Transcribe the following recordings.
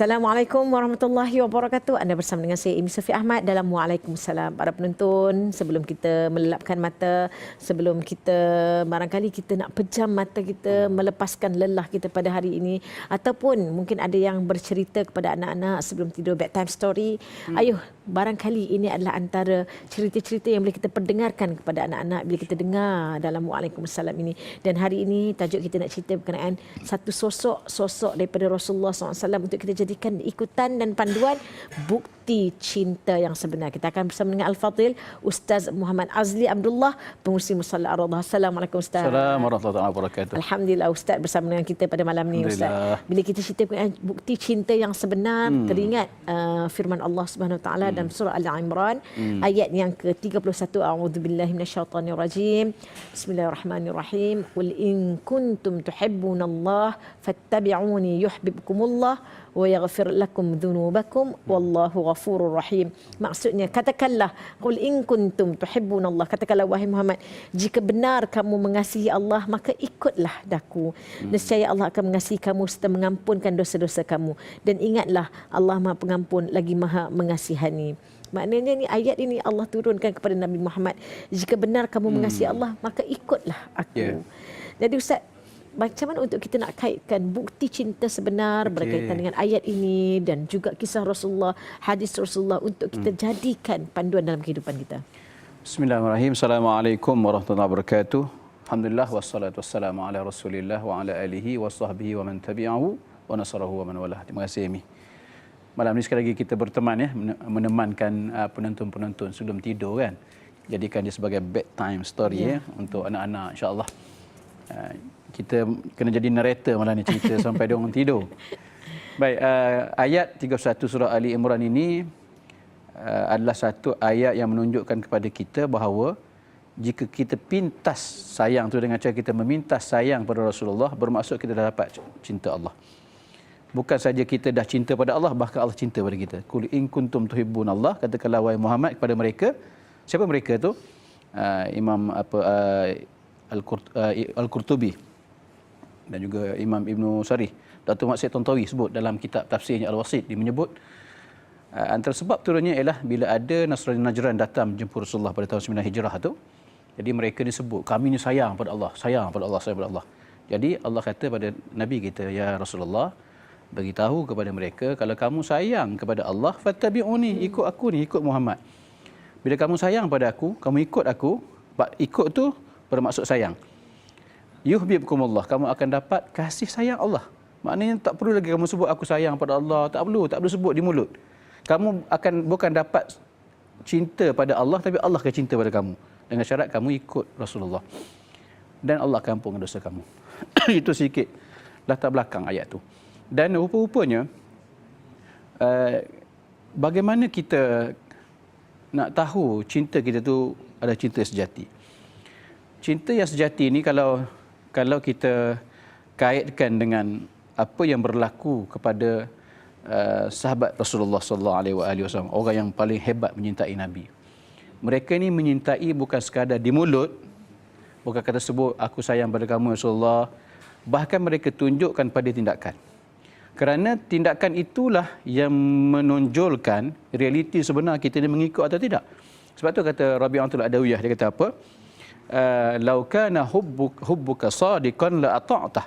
Assalamualaikum warahmatullahi wabarakatuh. Anda bersama dengan saya Imi Sufi Ahmad dalam Waalaikumsalam. Para penonton, sebelum kita melelapkan mata, sebelum kita barangkali kita nak pejam mata kita, melepaskan lelah kita pada hari ini, ataupun mungkin ada yang bercerita kepada anak-anak sebelum tidur bedtime story. Ayuh, barangkali ini adalah antara cerita-cerita yang boleh kita perdengarkan kepada anak-anak bila kita dengar dalam Waalaikumsalam ini. Dan hari ini tajuk kita nak cerita berkenaan satu sosok daripada Rasulullah SAW untuk kita jadikan ikutan dan panduan bukti cinta yang sebenar. Kita akan bersama dengan Al-Fadhil Ustaz Muhammad Azli Abdullah, pengurusi Musalla Ar-Raudhah. Assalamualaikum Ustaz. Assalamualaikum warahmatullahi wabarakatuh. Alhamdulillah Ustaz bersama dengan kita pada malam ni Ustaz. Bila kita cerita berkenaan bukti cinta yang sebenar, teringat firman Allah Subhanahu Wa Taala dalam surah Al-Imran ayat yang ke-31. A'udzubillahi minasyaitonirrajim. Bismillahirrahmanirrahim. Qul in kuntum tuhibbunallaha fattabi'uni yuhibbukumullah wa yaghfir lakum dhunubakum wallahu ghafurur rahim. Maksudnya, katakanlah, qul in kuntum tuhibbunallah, katakanlah wahai Muhammad, jika benar kamu mengasihi Allah, maka ikutlah daku. Nescaya Allah akan mengasihi kamu serta mengampunkan dosa-dosa kamu. Dan ingatlah, Allah Maha Pengampun lagi Maha Mengasihani. Maknanya ni ayat ini Allah turunkan kepada Nabi Muhammad, jika benar kamu mengasihi Allah, maka ikutlah aku. Jadi Ustaz, macam mana untuk kita nak kaitkan bukti cinta sebenar berkaitan dengan ayat ini dan juga kisah Rasulullah, hadis Rasulullah untuk kita jadikan panduan dalam kehidupan kita? Bismillahirrahmanirrahim. Assalamualaikum warahmatullahi wabarakatuh. Alhamdulillah wassalatu wassalamu ala Rasulillah wa ala alihi wa sahbihi wa man tabi'ahu wa nasarahu wa man walah. Terima kasih Amy. Malam ni sekali lagi kita berteman ya, menemankan penonton-penonton sebelum tidur kan. Jadikan dia sebagai bedtime story ya untuk anak-anak, insya-Allah. Kita kena jadi narrator malam ni, cerita sampai dia orang tidur. Baik, ayat 31 surah Ali Imran ini adalah satu ayat yang menunjukkan kepada kita bahawa jika kita pintas sayang tu dengan cara kita memintas sayang pada Rasulullah, bermaksud kita dah dapat cinta Allah. Bukan saja kita dah cinta pada Allah, bahkan Allah cinta pada kita. Qul in kuntum tuhibbunallah, katakanlah wahai Muhammad kepada mereka. Siapa mereka tu? Imam Al-Qurtubi dan juga Imam Ibn Sarih, Datuk Mat Syed Tontawi sebut dalam kitab tafsirnya Al-Wasit. Dia menyebut antara sebab turunnya ialah bila ada Nasrani Najran datang menjemput Rasulullah pada tahun 9 Hijrah tu. Jadi mereka disebut, kami ni sayang pada Allah, sayang pada Allah, sayang pada Allah. Jadi Allah kata pada Nabi kita, ya Rasulullah, beritahu kepada mereka, kalau kamu sayang kepada Allah, fattabi'uni, ikut aku ni, ikut Muhammad. Bila kamu sayang pada aku, kamu ikut aku, ikut tu bermaksud sayang. Yuhibbukumullah, kamu akan dapat kasih sayang Allah. Maknanya tak perlu lagi kamu sebut aku sayang pada Allah, tak perlu sebut di mulut. Kamu akan bukan dapat cinta pada Allah, tapi Allah akan cinta pada kamu dengan syarat kamu ikut Rasulullah. Dan Allah akan ampunkan dosa kamu. Itu sedikit latar belakang ayat tu. Dan rupa-rupanya bagaimana kita nak tahu cinta kita tu adalah cinta sejati. Cinta yang sejati ini kalau kita kaitkan dengan apa yang berlaku kepada sahabat Rasulullah sallallahu alaihi wasallam, orang yang paling hebat menyintai Nabi. Mereka ini menyintai bukan sekadar di mulut, bukan kata sebut aku sayang pada kamu Rasulullah, bahkan mereka tunjukkan pada tindakan. Kerana tindakan itulah yang menonjolkan realiti sebenar kita ini mengikut atau tidak. Sebab tu kata Rabi'atul Adawiyah, dia kata apa? Lau kana hubbuka sadiqan la ata'tah.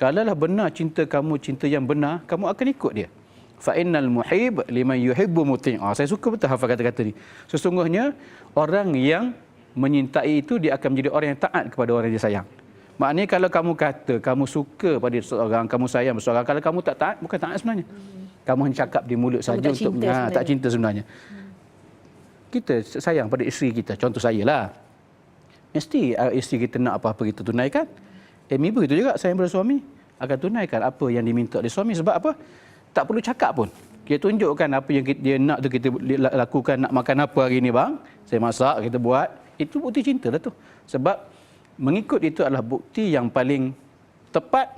Kalaulah benar cinta kamu, cinta yang benar, kamu akan ikut dia. Fa innal muhib liman yuhibbu muti'. Saya suka betul hafal kata-kata ni. Sesungguhnya orang yang menyintai itu dia akan menjadi orang yang taat kepada orang yang dia sayang. Maknanya kalau kamu kata kamu suka pada seseorang, kamu sayang pada seseorang, kalau kamu tak taat, bukan taat sebenarnya. Kamu hanya cakap di mulut saja untuk tak cinta sebenarnya. Kita sayang pada isteri kita, contoh saya lah. Mesti isteri kita nak apa-apa kita tunaikan. Amy begitu juga, sayang pada suami, akan tunaikan apa yang diminta oleh suami. Sebab apa? Tak perlu cakap pun. Kita tunjukkan apa yang dia nak tu, kita lakukan. Nak makan apa hari ni bang? Saya masak, kita buat. Itu bukti cinta lah tu. Sebab mengikut itu adalah bukti yang paling tepat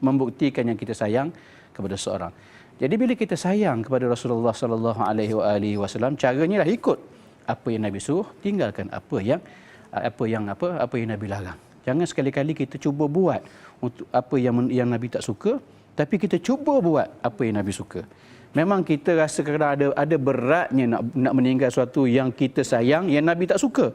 membuktikan yang kita sayang kepada seorang. Jadi bila kita sayang kepada Rasulullah sallallahu alaihi wasallam, caranya lah ikut apa yang Nabi suruh, tinggalkan apa yang Nabi larang. Jangan sekali-kali kita cuba buat untuk apa yang Nabi tak suka, Tapi kita cuba buat apa yang Nabi suka. Memang kita rasa kadang ada beratnya nak meninggal sesuatu yang kita sayang, yang Nabi tak suka.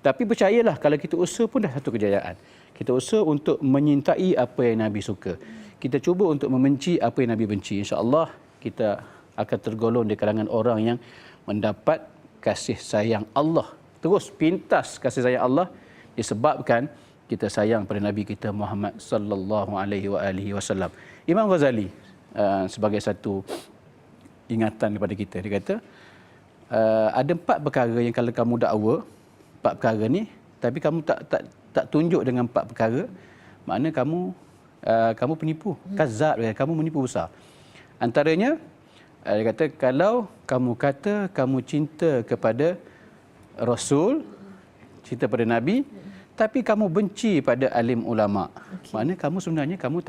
Tapi percayalah, kalau kita usaha pun dah satu kejayaan. Kita usaha untuk menyintai apa yang Nabi suka. Kita cuba untuk membenci apa yang Nabi benci. InsyaAllah kita akan tergolong di kalangan orang yang mendapat kasih sayang Allah. Terus pintas kasih sayang Allah disebabkan kita sayang pada Nabi kita Muhammad sallallahu alaihi wasallam. Imam Ghazali sebagai satu ingatan kepada kita, dia kata ada 4 perkara yang kalau kamu dakwa 4 perkara ni, tapi kamu tak tunjuk dengan 4 perkara, makna kamu penipu, kazab, kamu menipu besar. Antaranya dia kata, kalau kamu kata kamu cinta kepada Rasul, cinta pada Nabi, tapi kamu benci pada alim ulama, makna kamu sebenarnya kamu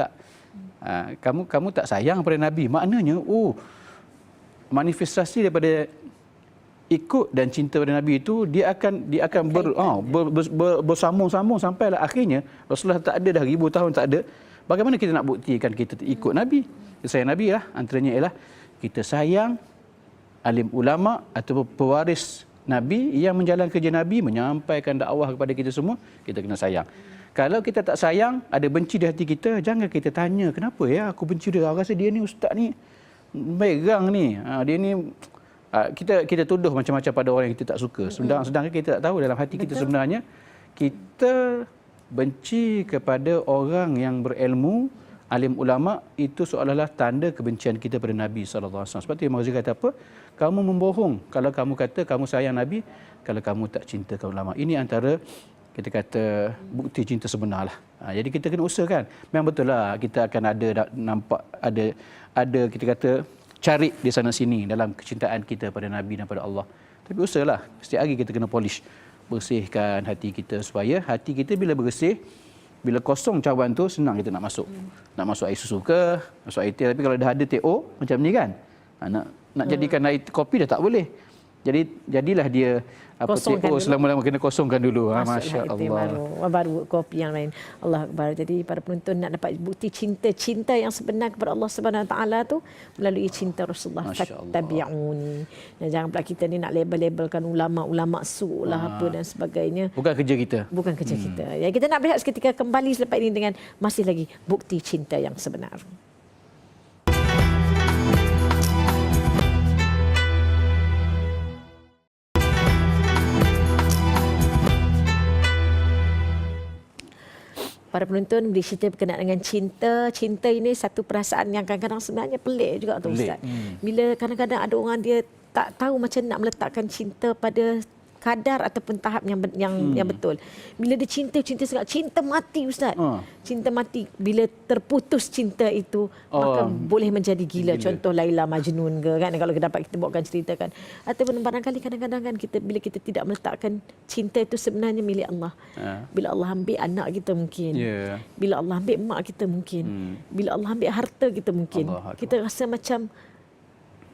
tak sayang pada Nabi. Maknanya manifestasi daripada ikut dan cinta pada Nabi itu dia akan bersambung-sambung sampailah akhirnya Rasulullah tak ada dah, ribu tahun tak ada. Bagaimana kita nak buktikan kita ikut Nabi? Kita sayang Nabi lah. Antaranya ialah kita sayang alim ulama atau pewaris Nabi yang menjalankan kerja Nabi, menyampaikan dakwah kepada kita semua, kita kena sayang. Kalau kita tak sayang, ada benci di hati kita, jangan kita tanya, kenapa ya aku benci dia? Aku rasa dia ni ustaz ni merang ni. Dia ni kita tuduh macam-macam pada orang yang kita tak suka. Sedangkan kita tak tahu dalam hati kita sebenarnya kita benci kepada orang yang berilmu, alim ulama, itu seolah-olah tanda kebencian kita pada Nabi SAW. Sebab itu Imam Ghazali kata apa? Kamu membohong kalau kamu kata kamu sayang Nabi, kalau kamu tak cinta ke ulama. Ini antara kita kata bukti cinta sebenar lah. Jadi kita kena usahakan. Memang betul lah kita akan nampak ada kita kata cari di sana sini dalam kecintaan kita pada Nabi dan pada Allah. Tapi usahalah. Setiap hari kita kena polish. Bersihkan hati kita supaya hati kita bila bersih, bila kosong cawan tu, senang kita nak masuk. Nak masuk air susu ke, masuk air teh. Tapi kalau dah ada TO macam ni kan, nak jadikan air kopi dah tak boleh. Jadilah dia TO selama-lama kena kosongkan dulu. Masya Allah. Baru kopi yang lain. Allah Akbar. Jadi para penonton nak dapat bukti cinta yang sebenar kepada Allah Subhanahu Wa Taala tu melalui cinta Rasulullah. Fattabi'uni. Jangan pula kita ni nak label-labelkan ulama su lah apa dan sebagainya. Bukan kerja kita. Bukan kerja kita. Ya, kita nak berehat seketika, kembali selepas ini dengan masih lagi bukti cinta yang sebenar. Para penonton, bila cerita berkenaan dengan cinta, cinta ini satu perasaan yang kadang-kadang sebenarnya pelik juga tu Ustaz. Bila kadang-kadang ada orang dia tak tahu macam nak meletakkan cinta pada kadar ataupun tahap yang betul. Bila dia cinta sangat, cinta mati Ustaz. Cinta mati. Bila terputus cinta itu, maka boleh menjadi gila. Contoh Laila Majnun ke kan, kalau dapat kita bawakan cerita kan. Ataupun barangkali kadang-kadang kan bila kita tidak meletakkan cinta itu sebenarnya milik Allah. Bila Allah ambil anak kita mungkin. Bila Allah ambil mak kita mungkin. Bila Allah ambil harta kita mungkin. Kita rasa macam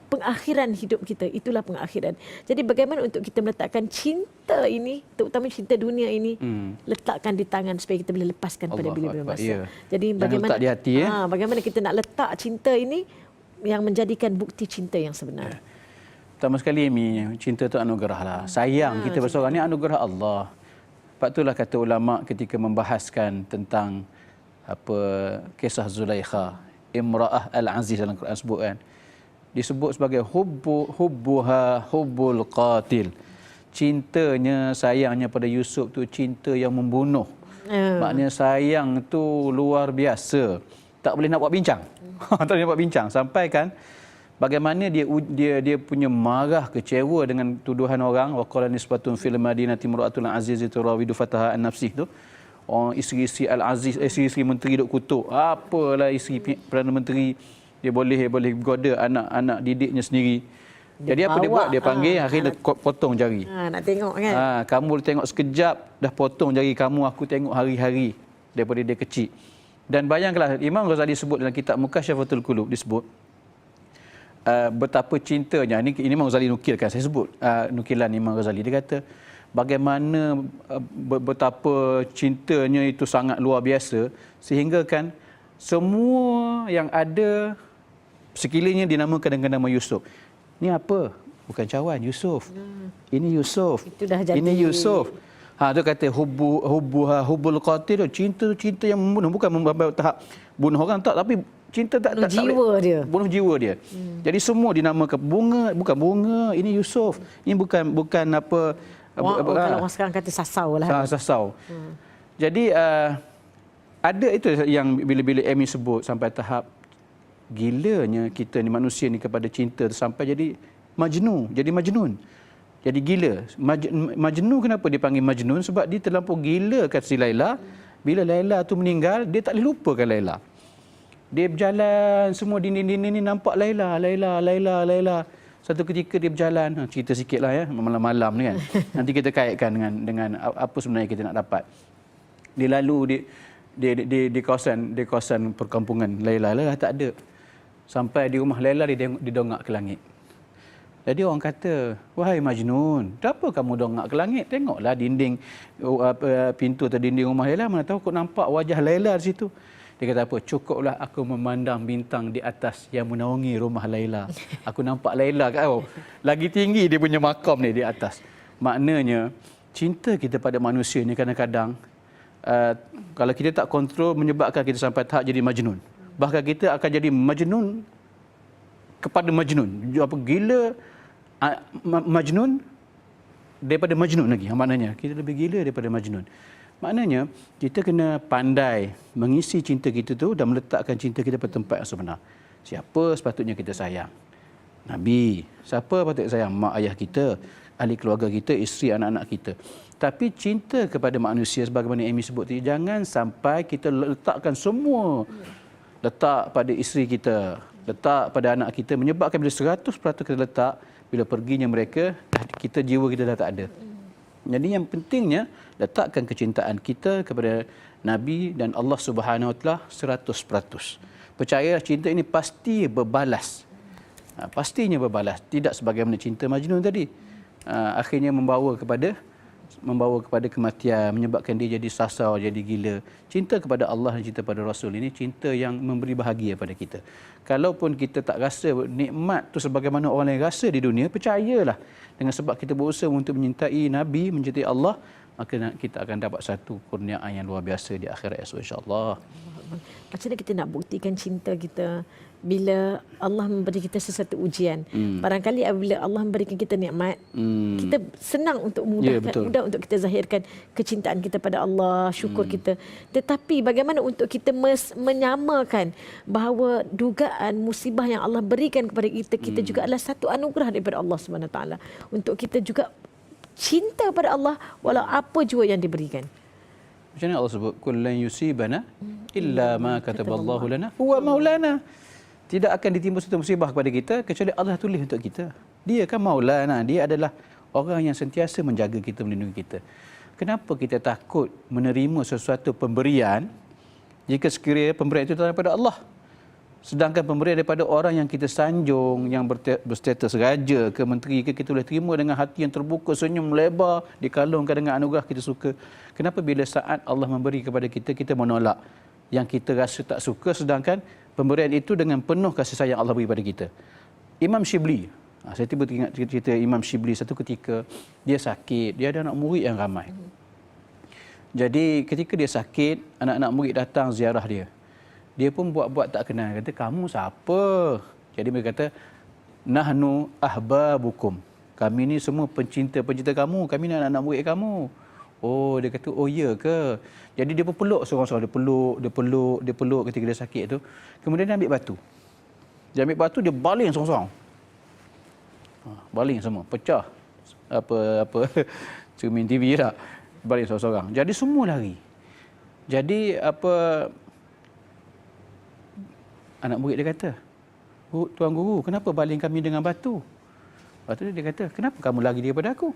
pengakhiran hidup kita, itulah pengakhiran. Jadi bagaimana untuk kita meletakkan cinta ini, terutama cinta dunia ini, letakkan di tangan supaya kita boleh lepaskan pada bila-bila masa. Jadi bagaimana letak di hati, bagaimana kita nak letak cinta ini yang menjadikan bukti cinta yang sebenar. Pertama sekali, cinta itu anugerah lah. Sayang kita berseorang ni anugerah Allah. Sebab itulah kata ulama ketika membahaskan tentang kisah Zulaikha, Imra'ah Al-Aziz dalam Quran sebut kan, disebut sebagai hubbuha hubbul qatil. Cintanya, sayangnya pada Yusuf tu cinta yang membunuh. Maknanya sayang tu luar biasa. Tak boleh nak buat bincang. Tak boleh nak buat bincang. Sampai kan bagaimana dia punya marah, kecewa dengan tuduhan orang. Wa qala nisbatun fil madinati imra'atul aziz turawidu fataha an nafsih tu. Orang isteri-isteri Al-Aziz, isteri-isteri menteri duk kutuk. Apalah isteri Perdana Menteri, dia boleh goda anak-anak didiknya sendiri. Jadi apa dia buat? Dia panggil, akhirnya potong jari. Nak tengok kan? Kamu boleh tengok sekejap, dah potong jari kamu, aku tengok hari-hari daripada dia kecil. Dan bayangkanlah, Imam Ghazali sebut dalam kitab Mukasyafatul Qulub, disebut betapa cintanya. Ini Imam Ghazali nukilkan, saya sebut nukilan Imam Ghazali. Dia kata, bagaimana betapa cintanya itu sangat luar biasa, sehingga kan Semua yang ada sekelilingnya dinamakan dengan nama Yusuf. Ni apa? Bukan cawan, Yusuf. Ini Yusuf. Itu dah jadi. Ini Yusuf. Tu kata hubbul qatil, cinta yang membunuh, bukan membawa tahap bunuh orang tak, tapi cinta tak bunuh jiwa dia. Bunuh jiwa dia. Jadi semua dinamakan bunga, bukan bunga, ini Yusuf. Ini bukan apa kalau orang sekarang kata sasau lah. Sasau. Jadi ada itu yang bila-bila Amy sebut sampai tahap gilanya kita ni manusia ni kepada cinta sampai jadi majnun, jadi gila. Majnun, kenapa dipanggil majnun? Sebab dia terlampau gila kat si Laila. Bila Laila tu meninggal, dia tak boleh lupakan Laila. Dia berjalan, semua dinding-dinding ni nampak Laila. Satu ketika dia berjalan, cerita sikitlah ya, malam-malam ni kan. Nanti kita kaitkan dengan apa sebenarnya kita nak dapat. Dia lalu di kawasan perkampungan Laila tak ada. Sampai di rumah Laila dia dongak ke langit. Jadi orang kata, wahai Majnun, kenapa kamu dongak ke langit? Tengoklah dinding pintu atau dinding rumah Laila, mana tahu kau nampak wajah Laila di situ. Dia kata apa? Cukuplah aku memandang bintang di atas yang menaungi rumah Laila. Aku nampak Laila kat kau. Lagi tinggi dia punya makam ni di atas. Maknanya cinta kita pada manusia ni kadang-kadang kalau kita tak kontrol menyebabkan kita sampai tahap jadi majnun. Bahkan kita akan jadi majnun kepada majnun. Apa gila majnun daripada majnun lagi. Maknanya kita lebih gila daripada majnun. Maknanya kita kena pandai mengisi cinta kita tu dan meletakkan cinta kita pada tempat yang sebenar. Siapa sepatutnya kita sayang? Nabi. Siapa patut sayang? Mak ayah kita, ahli keluarga kita, isteri, anak-anak kita. Tapi cinta kepada manusia sebagaimana Amy sebut tadi, jangan sampai kita letakkan semua. Letak pada isteri kita, letak pada anak kita, menyebabkan bila 100% kita letak, bila perginya mereka, jiwa kita dah tak ada. Jadi yang pentingnya, letakkan kecintaan kita kepada Nabi dan Allah Subhanahu Wa Taala 100%. Percayalah cinta ini pasti berbalas. Pastinya berbalas. Tidak sebagaimana cinta Majnun tadi. Akhirnya membawa kepada kematian, menyebabkan dia jadi sasau, jadi gila. Cinta kepada Allah dan cinta pada Rasul ini cinta yang memberi bahagia pada kita. Kalaupun kita tak rasa nikmat tu sebagaimana orang lain rasa di dunia, percayalah dengan sebab kita berusaha untuk menyintai Nabi, mencintai Allah, maka kita akan dapat satu kurniaan yang luar biasa di akhirat esok insya-Allah. Macam mana kita nak buktikan cinta kita bila Allah memberi kita sesuatu ujian? Barangkali apabila Allah memberikan kita nikmat, kita senang untuk mudah untuk kita zahirkan kecintaan kita pada Allah, syukur kita. Tetapi bagaimana untuk kita menyamakan bahawa dugaan musibah yang Allah berikan kepada kita juga adalah satu anugerah daripada Allah Subhanahu Wa Taala untuk kita juga cinta pada Allah walau apa jua yang diberikan. Macam mana Allah sebut? Kullan yusibana illa ma kataballahu lana huwa maulana. Tidak akan ditimpa satu musibah kepada kita kecuali Allah tulis untuk kita. Dia kan maulana, dia adalah orang yang sentiasa menjaga kita, melindungi kita. Kenapa kita takut menerima sesuatu pemberian jika sekiranya pemberian itu daripada Allah? Sedangkan pemberian daripada orang yang kita sanjung, yang berstatus raja ke menteri ke, kita boleh terima dengan hati yang terbuka, senyum lebar, dikalungkan dengan anugerah kita suka. Kenapa bila saat Allah memberi kepada kita, kita menolak yang kita rasa tak suka, sedangkan pemberian itu dengan penuh kasih sayang Allah beri pada kita. Imam Shibli, saya tiba teringat cerita Imam Shibli. Satu ketika dia sakit, dia ada anak murid yang ramai. Jadi ketika dia sakit, anak-anak murid datang ziarah dia. Dia pun buat-buat tak kenal. Kata, kamu siapa? Jadi mereka kata, nahnu ahbabukum. Kami ni semua pencinta-pencinta kamu. Kami ni anak-anak murid kamu. Oh, dia kata, oh ya ke? Jadi dia pun peluk seorang-seorang. Dia peluk ketika dia sakit tu. Kemudian dia ambil batu. Dia ambil batu, dia baling seorang-seorang. Baling semua, pecah. Apa cermin TV tak? Baling seorang-seorang. Jadi semua lari. Jadi anak murid dia kata, Tuan Guru, kenapa baling kami dengan batu? Lepas tu dia kata, kenapa kamu lari daripada aku?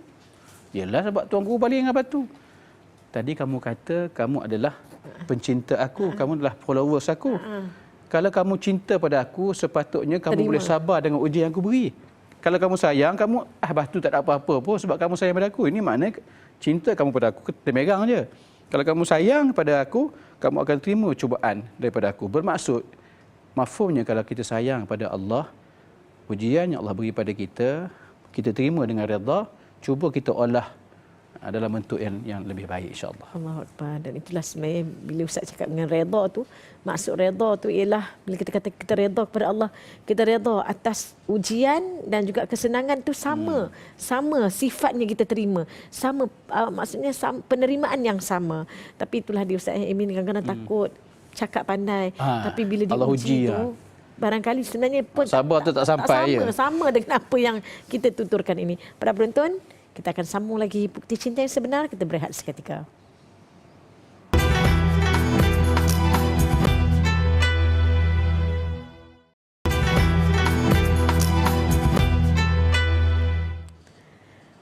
Yalah sebab Tuan Guru baling dengan batu. Tadi kamu kata kamu adalah pencinta aku, kamu adalah followers aku. Kalau kamu cinta pada aku, sepatutnya kamu boleh sabar dengan ujian yang aku beri. Kalau kamu sayang, kamu batu tak ada apa-apa pun sebab kamu sayang pada aku. Ini maknanya cinta kamu pada aku temerang je. Kalau kamu sayang kepada aku, kamu akan terima cubaan daripada aku. Bermaksud, mafhumnya kalau kita sayang pada Allah, ujian yang Allah beri pada kita terima dengan redha, cuba kita olah dalam bentuk yang lebih baik, insya-Allah. Allahu Akbar. Dan itulah sebenarnya bila Ustaz cakap dengan redha tu, maksud redha tu ialah bila kita kata kita redha kepada Allah, kita redha atas ujian dan juga kesenangan tu sama. Sama sifatnya kita terima. Sama maksudnya penerimaan yang sama. Tapi itulah dia Ustaz Amin kadang-kadang takut cakap pandai, tapi bila diuji tu barangkali sebenarnya pun sabar tu tak sampai sama dengan apa yang kita tuturkan ini. Para penonton, kita akan sambung lagi bukti cinta yang sebenar. Kita berehat seketika.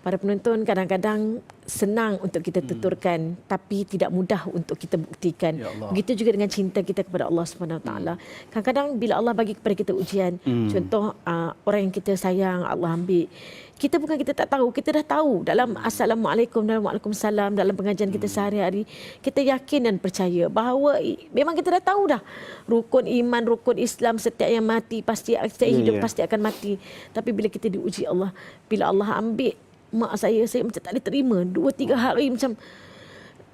Para penonton, kadang-kadang senang untuk kita tuturkan tapi tidak mudah untuk kita buktikan. Ya Allah. Begitu juga dengan cinta kita kepada Allah Subhanahu Wa Taala. Kadang-kadang bila Allah bagi kepada kita ujian, contoh orang yang kita sayang Allah ambil. Kita bukan kita tak tahu, kita dah tahu dalam Assalamualaikum dan Waalaikumsalam dalam pengajian kita sehari-hari, kita yakin dan percaya bahawa memang kita dah tahu dah rukun iman, rukun Islam, setiap yang mati pasti, setiap hidup pasti akan mati. Tapi bila kita diuji Allah, bila Allah ambil mak saya macam tak boleh terima. 2-3 hari macam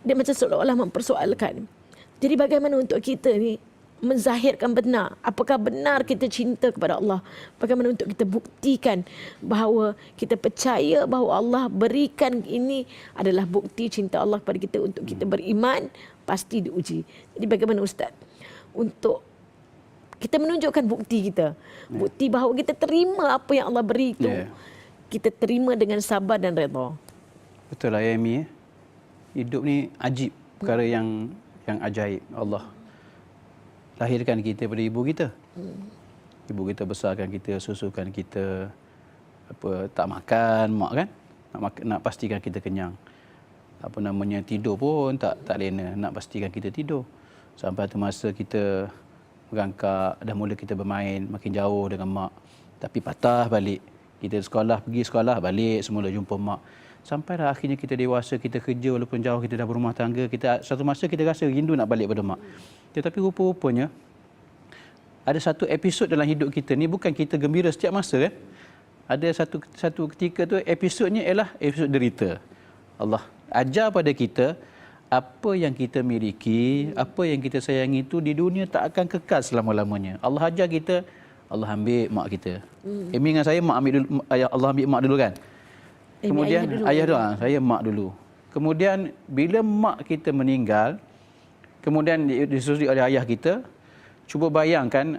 dia macam seolah-olah mempersoalkan. Jadi bagaimana untuk kita ni menzahirkan benar? Apakah benar kita cinta kepada Allah? Bagaimana untuk kita buktikan bahawa kita percaya bahawa Allah berikan ini adalah bukti cinta Allah kepada kita untuk kita beriman, pasti diuji. Jadi bagaimana Ustaz untuk kita menunjukkan bukti kita? Bukti bahawa kita terima apa yang Allah beri itu. Kita terima dengan sabar dan redha. Betul lah ya Amy. Hidup ni ajib, perkara yang ajaib. Allah lahirkan kita daripada ibu kita. Ibu kita besarkan kita, susukan kita, tak makan, mak kan? Nak pastikan kita kenyang. Tidur pun tak lena, nak pastikan kita tidur. Sampai satu masa kita merangkak, dah mula kita bermain makin jauh dengan mak. Tapi patah balik. Kita pergi sekolah, balik semula jumpa mak. Sampailah akhirnya kita dewasa, kita kerja walaupun jauh, kita dah berumah tangga. Satu masa kita rasa rindu nak balik pada mak. Tetapi rupa-rupanya, ada satu episod dalam hidup kita ni, bukan kita gembira setiap masa kan. Ada satu ketika tu, episodnya ialah episod derita. Allah ajar pada kita, apa yang kita miliki, apa yang kita sayangi itu di dunia tak akan kekal selama-lamanya. Allah ajar kita, Allah ambil mak kita. Amy dengan saya, mak ambil dulu, Allah ambil mak dulu kan. Kemudian ayah dulu, saya mak dulu. Kemudian bila mak kita meninggal, kemudian disusui oleh ayah kita, cuba bayangkan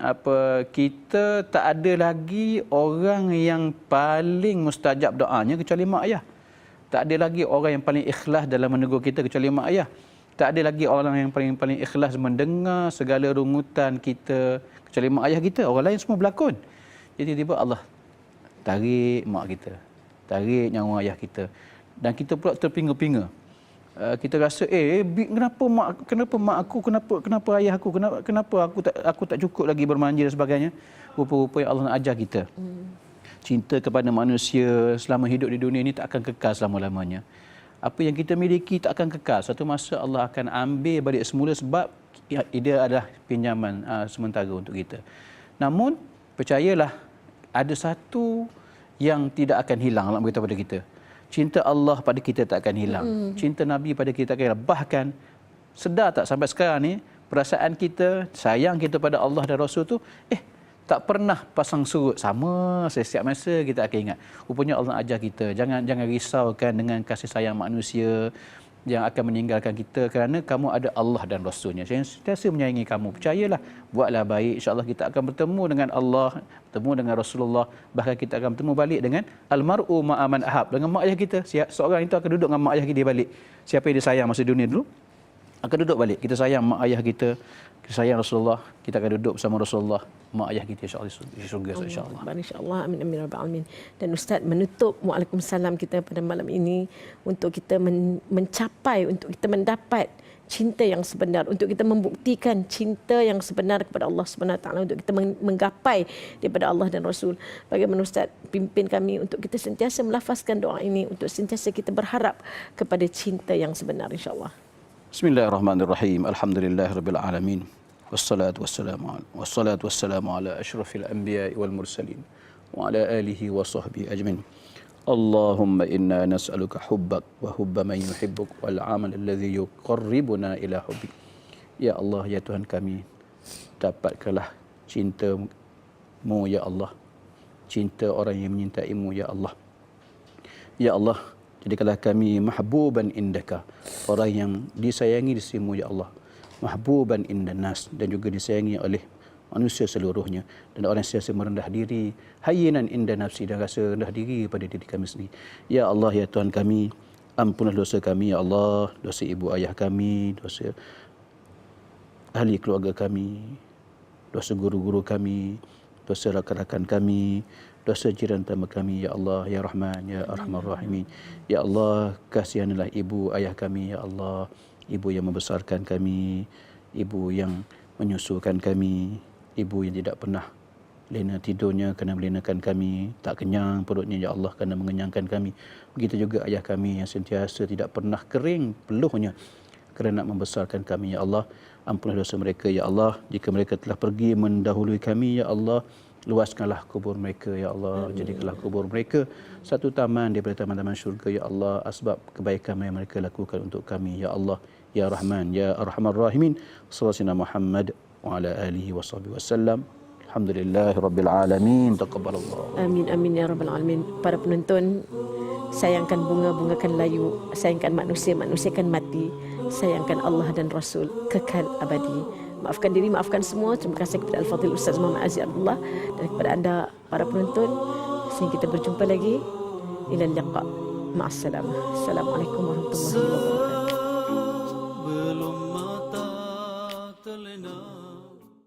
kita tak ada lagi orang yang paling mustajab doanya kecuali mak ayah. Tak ada lagi orang yang paling ikhlas dalam menegur kita kecuali mak ayah. Tak ada lagi orang yang paling ikhlas mendengar segala rungutan kita kecuali mak ayah kita. Orang lain semua berlakon. Jadi tiba-tiba Allah tarik mak kita, tarik nyawa ayah kita. Dan kita pula terpinga-pinga. Kita rasa kenapa mak aku, kenapa ayah aku, kenapa aku tak cukup lagi bermanja dan sebagainya. Rupa-rupanya Allah nak ajar kita. Cinta kepada manusia selama hidup di dunia ini tak akan kekal selama-lamanya. Apa yang kita miliki tak akan kekal. Satu masa Allah akan ambil balik semula sebab dia adalah pinjaman sementara untuk kita. Namun, percayalah, ada satu yang tidak akan hilang Allah beritahu pada kita. Cinta Allah pada kita tak akan hilang. Cinta Nabi pada kita tak akan hilang. Bahkan, sedar tak sampai sekarang ni, perasaan kita, sayang kita pada Allah dan Rasul tu, tak pernah pasang surut. Sama setiap masa kita akan ingat. Rupanya Allah ajar kita, jangan risaukan dengan kasih sayang manusia yang akan meninggalkan kita kerana kamu ada Allah dan Rasulnya. Saya sentiasa menyayangi kamu. Percayalah, buatlah baik. InsyaAllah kita akan bertemu dengan Allah, bertemu dengan Rasulullah. Bahkan kita akan bertemu balik dengan almar'u ma'aman ahab. Dengan mak ayah kita. Seorang itu akan duduk dengan mak ayah dia balik. Siapa yang dia sayang masa dunia dulu, akan duduk balik. Kita sayang mak ayah kita, kita sayang Rasulullah, kita akan duduk bersama Rasulullah, mak ayah kita insya-Allah di surga insya-Allah. Insya-Allah, amin amin rabbal alamin. Dan Ustaz menutup Waalaikumsalam kita pada malam ini untuk kita mencapai, untuk kita mendapat cinta yang sebenar, untuk kita membuktikan cinta yang sebenar kepada Allah Subhanahu Wa Taala, untuk kita menggapai daripada Allah dan Rasul. Bagaimana Ustaz pimpin kami untuk kita sentiasa melafazkan doa ini, untuk sentiasa kita berharap kepada cinta yang sebenar insya-Allah. Bismillahirrahmanirrahim. Alhamdulillahirabbil alamin. Wassalatu wassalamu ala asyrafil anbiya'i wal mursalin wa ala alihi wa sahbihi ajmain. Allahumma inna nas'aluka hubbak wa hubba man yuhibbuk wal amal alladhi yuqarribuna ila hubbik. Ya Allah, ya Tuhan kami, dapatkanlah cinta-Mu ya Allah, cinta orang yang menyintai-Mu ya Allah. Ya Allah, jadikanlah kami mahbuban indaka, orang yang disayangi di sisimu ya Allah. Mahbuban indan nas, dan juga disayangi oleh manusia seluruhnya, dan orang yang sentiasa merendah diri, hayyinan inda nafsi, dan rasa rendah diri pada diri kami sendiri. Ya Allah, ya Tuhan kami, ampunlah dosa kami ya Allah, dosa ibu ayah kami, dosa ahli keluarga kami, dosa guru-guru kami, dosa rakan-rakan kami, dosa jiran tetangga kami ya Allah, ya Rahman, ya Arhamar Rahimin. Ya Allah, kasihanilah ibu ayah kami ya Allah, ibu yang membesarkan kami, ibu yang menyusukan kami, ibu yang tidak pernah lena tidurnya kerana melenakan kami, tak kenyang perutnya ya Allah kerana mengenyangkan kami. Begitu juga ayah kami yang sentiasa tidak pernah kering peluhnya kerana nak membesarkan kami ya Allah. Ampunlah dosa mereka ya Allah. Jika mereka telah pergi mendahului kami ya Allah, luaskanlah kubur mereka ya Allah. Jadikanlah kubur mereka satu taman daripada taman-taman syurga ya Allah, asbab kebaikan yang mereka lakukan untuk kami ya Allah, ya Rahman, ya Arhamar Rahimin. Sallallahu alaihi Muhammad wa ala alihi wa sahbihi wasallam. Alhamdulillahirabbil alamin. Taqabbalallah. Amin amin ya rabbal alamin. Para penonton, sayangkan bunga, bungakan layu, sayangkan manusia, manusiakan mati, sayangkan Allah dan Rasul kekal abadi. Maafkan diri, maafkan semua. Terima kasih kepada Al-Fadhil Ustaz Muhammad Aziz Abdullah dan kepada anda para penonton. Sehingga kita berjumpa lagi. Ila liqa. Ma'assalamah. Assalamualaikum warahmatullahi wabarakatuh.